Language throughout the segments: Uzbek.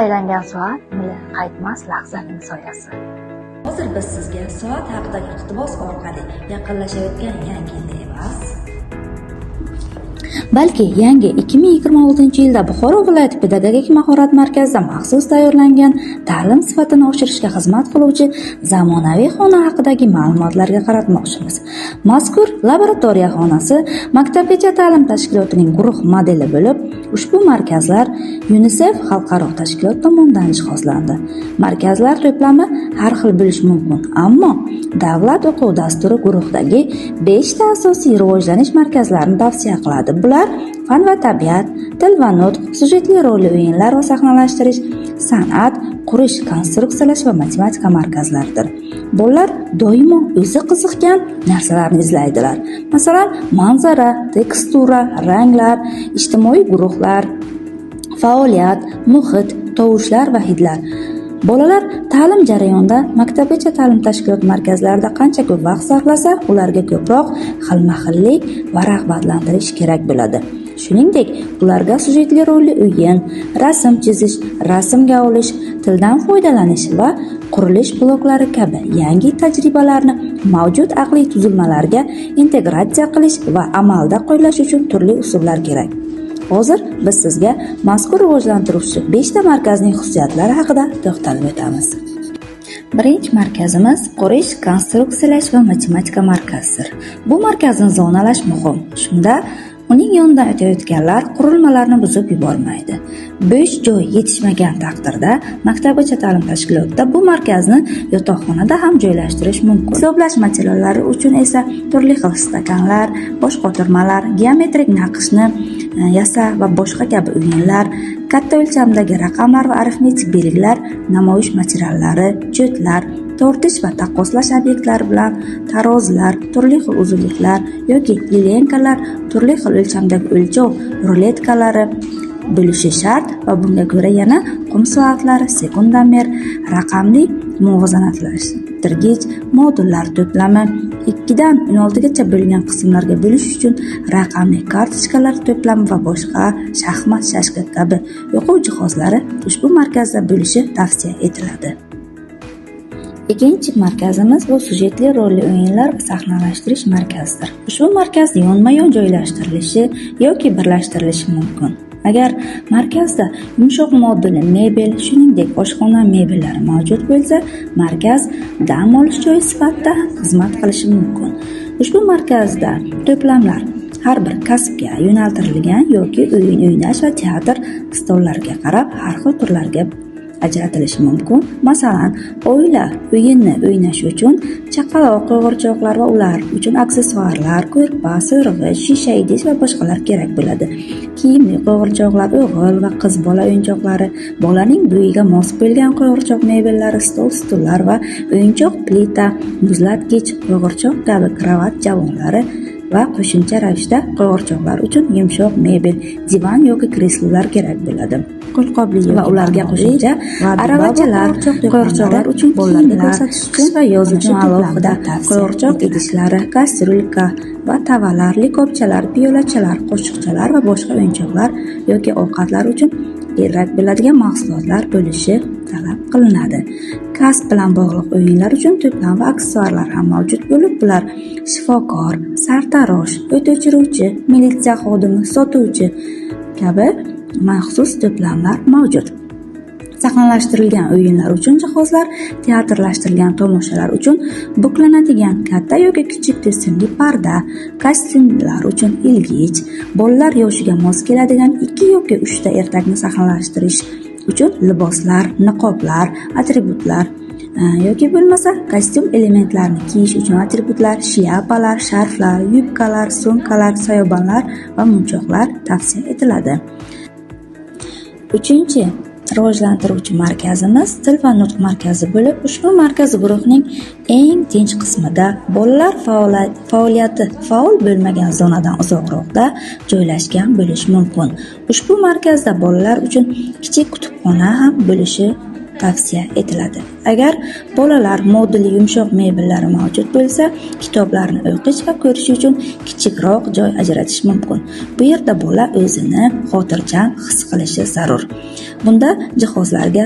aylangan soat milli qaytmas lahzaning soyasi. Hozir biz sizga soat haqidagi iqtibos orqali yaqinlashayotgan yangi yilda emas, balki yangi 2026-yilda Buxoro viloyati pedagogik mahorat markazida maxsus tayyorlangan ta'lim sifatini oshirishga xizmat qiluvchi zamonaviy xona haqidagi ma'lumotlarga qaratmoqchimiz. Mazkur laboratoriya xonasi maktabgacha ta'lim tashkilotining guruh modeli bo'lib, ushbu markazlar UNICEF xalqaro tashkilot tomonidan jihozlandi. Markazlar to'plami har xil bo'lishi mumkin, ammo davlat o'quv dasturi guruhdagi 5 ta asosiy rivojlanish markazlarini tavsiya qiladi. Bular fan va tabiat, til va nutq, syujetli rolli o'yinlar va sahnalashtirish, san'at, qurish, konstruksiyalash va matematika markazlaridir. Bolalar doimo o'zi qiziqgan narsalarni izlaydilar. Masalan, manzara, tekstura, ranglar, ijtimoiy guruhlar, faoliyat, muhit, tovushlar va hidlar. Bolalar ta'lim jarayonida maktabgacha ta'lim tashkilot markazlarida qancha ko'p vaqt sarflasa, ularga ko'proq xilma-xillik va rag'batlantirish kerak bo'ladi. Shuningdek, ularga syujetli rolli o'yin, rasm chizish, rasmga olish, tildan foydalanish va qurilish bloklari kabi yangi tajribalarni mavjud aqliy tuzilmalarga integratsiya qilish va amalda qo'llash uchun turli usullar kerak. Hozir biz sizga mazkur rivojlantiruvchi 5 ta markazning xususiyatlari haqida to'xtalib o'tamiz. Birinchi markazimiz qurish, konstruksiyalash va matematika markazidir. Bu markazni zonalash muhim. Shunda uning yonidan o'tayotganlar qurilmalarni buzib yubormaydi. Bo'sh joy yetishmagan taqdirda maktabgacha ta'lim tashkilotida bu markazni yotoqxonada ham joylashtirish mumkin. Hisoblash materiallari uchun esa turli xil stakanlar, bosh qotirmalar, geometrik naqshni yasa va boshqa kabi o'yinlar, katta o'lchamdagi raqamlar va arifmetik belgilar, namoyish materiallari, chetlar, tortish va taqqoslash obyektlari bilan tarozilar, turli xil uzunliklar yoki yelenkalar, turli xil o'lchamdagi o'lchov ruletkalari bo'lishi shart va bunga ko'ra yana qum soatlari, sekundomer, raqamli muvozanatlantirgich, modullar to'plami, 2 dan 16 gacha bo'lgan qismlarga bo'lish uchun raqamli kartochkalar to'plami va boshqa shaxmat, shashka kabi o'quv jihozlari ushbu markazda bo'lishi tavsiya etiladi. Ikkinchi markazimiz bu syujetli rolli o'yinlar va sahnalashtirish markazidir. Ushbu markaz yonma-yon joylashtirilishi yoki birlashtirilishi mumkin. Agar markazda yumshoq modulli mebel, shuningdek oshxona mebellari mavjud bo'lsa, markaz dam olish joyi sifatida xizmat qilishi mumkin. Ushbu markazda to'plamlar har bir kasbga yo'naltirilgan yoki o'yin o'ynash va teatr stollariga qarab har xil turlarga ajratilishi mumkin. Masalan, oila o'yinni o'ynash uchun chaqaloq qo'g'irchoqlar va ular uchun aksessuarlar, ko'rpa, so'rg'ich, shisha idish va boshqalar kerak bo'ladi. Kiyimli qo'g'irchoqlar, o'g'il va qiz bola o'yinchoqlari, bolaning bo'yiga mos bo'lgan qo'g'irchoq mebellari, stullar va o'yinchoq plita, muzlatgich, qo'g'irchoq kabi kravat javonlari va qo'shimcha ravishda qo'g'irchoqlar uchun yumshoq mebel, divan yoki kreslolar kerak bo'ladi. Qo'lqopli va ularga qo'shimcha aravachalar, qo'g'irchoqlar uchun bolalarga ko'rsatish uchun va yoz uchun alohida qo'g'irchoq idishlari, kastrulka va tavalar, likopchalar, piyolachalar, qo'shiqchalar va boshqa o'yinchoqlar yoki ovqatlar uchun kerak bo'ladigan mahsulotlar bo'lishi talab qilinadi. Kasb bilan bog'liq o'yinlar uchun to'plam va aksessuarlar ham mavjud bo'lib, bular shifokor, sartarosh, o't o'chiruvchi, militsiya xodimi, sotuvchi kabi maxsus to'plamlar mavjud. Sahnalashtirilgan o'yinlar uchun jihozlar, teatrlashtirilgan tomoshalar uchun buklanadigan katta yoki kichik destinli parda, kostyumlar uchun ilgich, bolalar yoshiga mos keladigan 2 yoki 3 ta ertakni sahnalashtirish uchun liboslar, niqoblar, atributlar yoki bo'lmasa kostyum elementlarini kiyish uchun atributlar, shiapalar, sharflar, yubkalar, sumkalar, soyabonlar va munchoqlar tavsiya etiladi. Uchinchi rivojlantiruvchi markazimiz til va nutq markazi bo'lib, ushbu markaz guruhning eng tinch qismida, bolalar faoliyati faol bo'lmagan zonadan uzoqroqda joylashgan bo'lishi mumkin. Ushbu markazda bolalar uchun kichik kutubxona ham bo'lishi tavsiya etiladi. Agar bolalar moduli yumshoq mebellari mavjud bo'lsa, kitoblarni o'qish va ko'rish uchun kichikroq joy ajratish mumkin. Bu yerda bola o'zini xotirjam his qilishi zarur. Bunda jihozlarga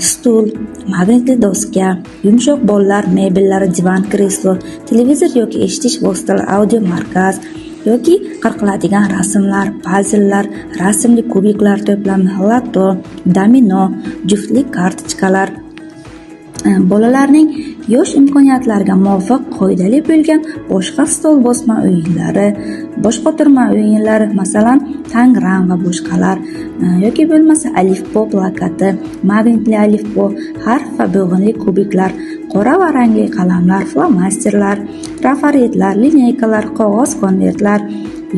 stul, magnitli doska, yumshoq bolalar mebellari, divan, kreslo, televizor yoki eshitish vositalari, audio markaz yoki qirqiladigan rasmlar, pazllar, rasmli kubiklar to'plami, lato, domino, juftlik kartochkalar, bolalarning yosh imkoniyatlariga muvofiq qoidali bo'lgan boshqa stol bosma o'yinlari, bosh qotirma o'yinlari, masalan, tangram va boshqalar, yoki bo'lmasa alifbo plakati, magnitli alifbo, harf va bo'g'inli kubiklar, qora va rangli qalamlar, flomasterlar, trafaretlar, lineykalar, qog'oz konvertlar,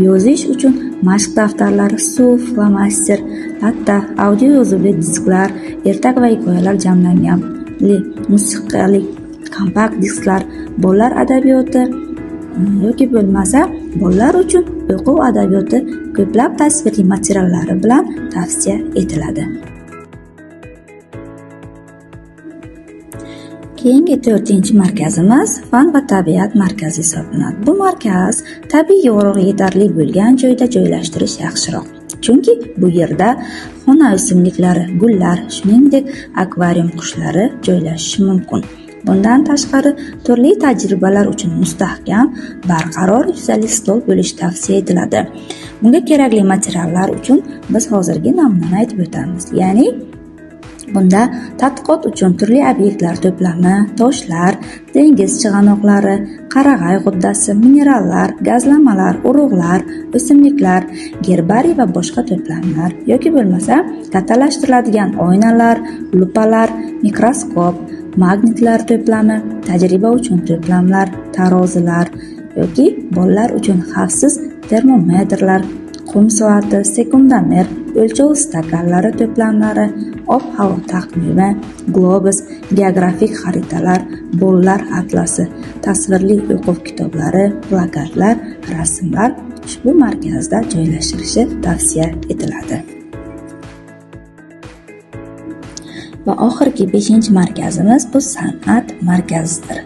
yozish uchun mashq daftarlari, suv, flomaster, latta, audio yozuvli disklar, ertak va hikoyalar jamlangan musiqali kompakt disklar, bolalar adabiyoti yoki bo'lmasa bolalar uchun o'quv adabiyoti ko'plab tasvirli materiallari bilan tavsiya etiladi. Keyingi 4-markazimiz fan va tabiat markazi hisoblanadi. Bu markaz tabiiy yorug'lik yetarli bo'lgan joyda joylashtirish yaxshiroq. Chunki bu yerda xona o'simliklari, gullar, shuningdek akvarium qushlari joylashishi mumkin. Bundan tashqari, turli tajribalar uchun mustahkam, barqaror yuzali stol bo'lishi tavsiya etiladi. Bunga kerakli materiallar uchun biz hozirgi namunani aytib o'tamiz. Ya'ni bunda tadqiqot uchun turli obyektlar to'plami, toshlar, dengiz chig'anoqlari, qarag'ay g'uddasi, minerallar, gazlamalar, urug'lar, o'simliklar, gerbariy va boshqa to'plamlar yoki bo'lmasa kattalashtiriladigan oynalar, lupalar, mikroskop, magnitlar to'plami, tajriba uchun to'plamlar, tarozilar yoki bolalar uchun xavfsiz termometrlar, qum soati, sekundomer, o'lchov stakanlari to'plamlari, ob-havo taqvimi, globus, geografik xaritalar, bolalar atlasi, tasvirli o'quv kitoblari, plakatlar, rasmlar ushbu markazda joylashtirilishi tavsiya etiladi. Va oxirgi 5-markazimiz bu san'at markazidir.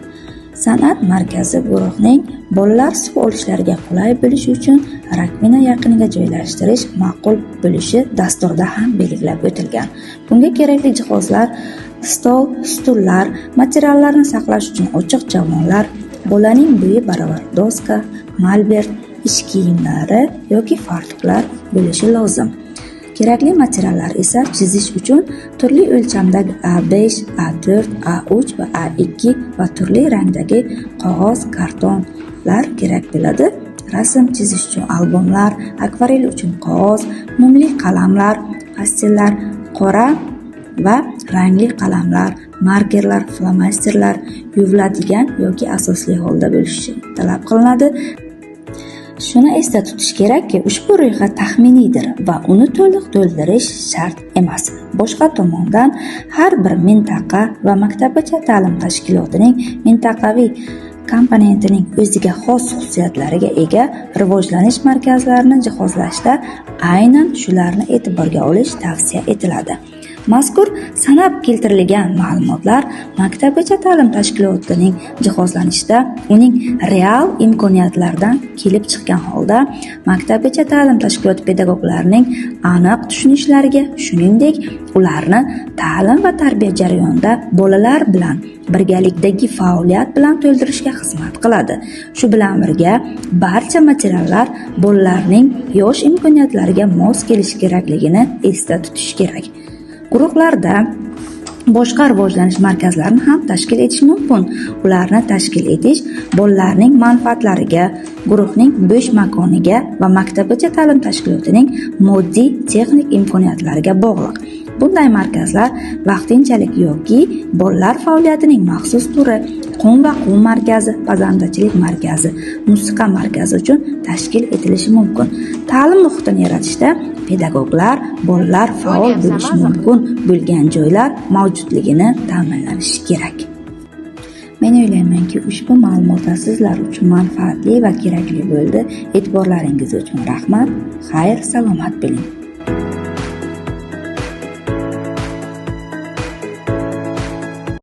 San'at markazi guruhning bolalar suv olishlariga qulay bo'lishi uchun rakvina yaqiniga joylashtirish ma'qul bo'lishi dasturda ham belgilab o'tilgan. Bunga kerakli jihozlar stol, stullar, materiallarni saqlash uchun ochiq javonlar, bolaning bo'yi baravar doska, molbert, ish kiyimlari yoki fartuqlar bo'lishi lozim. Kerakli materiallar esa chizish uchun turli o'lchamdagi A5, A4, A3 va A2 va turli rangdagi qog'oz, kartonlar kerak bo'ladi. Rasm chizish uchun albomlar, akvarel uchun qog'oz, mumli qalamlar, pastellar, qora va rangli qalamlar, markerlar, flomasterlar yuviladigan yoki asosli holda bo'lishi talab qilinadi. Shuni esda tutish kerakki, ushbu ro'yxat taxminiydir va uni to'liq to'ldirish shart emas. Boshqa tomondan, har bir mintaqa va maktabgacha ta'lim tashkilotining mintaqaviy komponentining o'ziga xos xususiyatlariga ega rivojlanish markazlarini jihozlashda aynan shularni e'tiborga olish tavsiya etiladi. Mazkur sanab keltirilgan ma'lumotlar maktabgacha ta'lim tashkilotining jihozlanishida uning real imkoniyatlaridan kelib chiqqan holda maktabgacha ta'lim tashkiloti pedagoglarining aniq tushunishlariga, shuningdek ularni ta'lim va tarbiya jarayonida bolalar bilan birgalikdagi faoliyat bilan to'ldirishga xizmat qiladi. Shu bilan birga barcha materiallar bolalarning yosh imkoniyatlariga mos kelishi kerakligini esda tutish kerak. Guruhlarda boshqa rivojlanish markazlarini ham tashkil etish mumkin. Ularni tashkil etish bolalarning manfaatlariga, guruhning bo'sh makoniga va maktabgacha ta'lim tashkilotining moddiy texnik imkoniyatlariga bog'liq. Bunday markazlar vaqtinchalik yoki bolalar faoliyatining maxsus turi, qum va qum markazi, pazandachilik markazi, musiqa markazi uchun tashkil etilishi mumkin. Ta'lim muhitini yaratishda pedagoglar, bolalar faol bo'lishi mumkin bo'lgan joylar mavjudligini ta'minlanishi kerak. Men o'ylaymanki, ushbu ma'lumotlar sizlar uchun manfaatli va kerakli bo'ldi. E'tiborlaringiz uchun rahmat. Xayr, salomat bo'ling.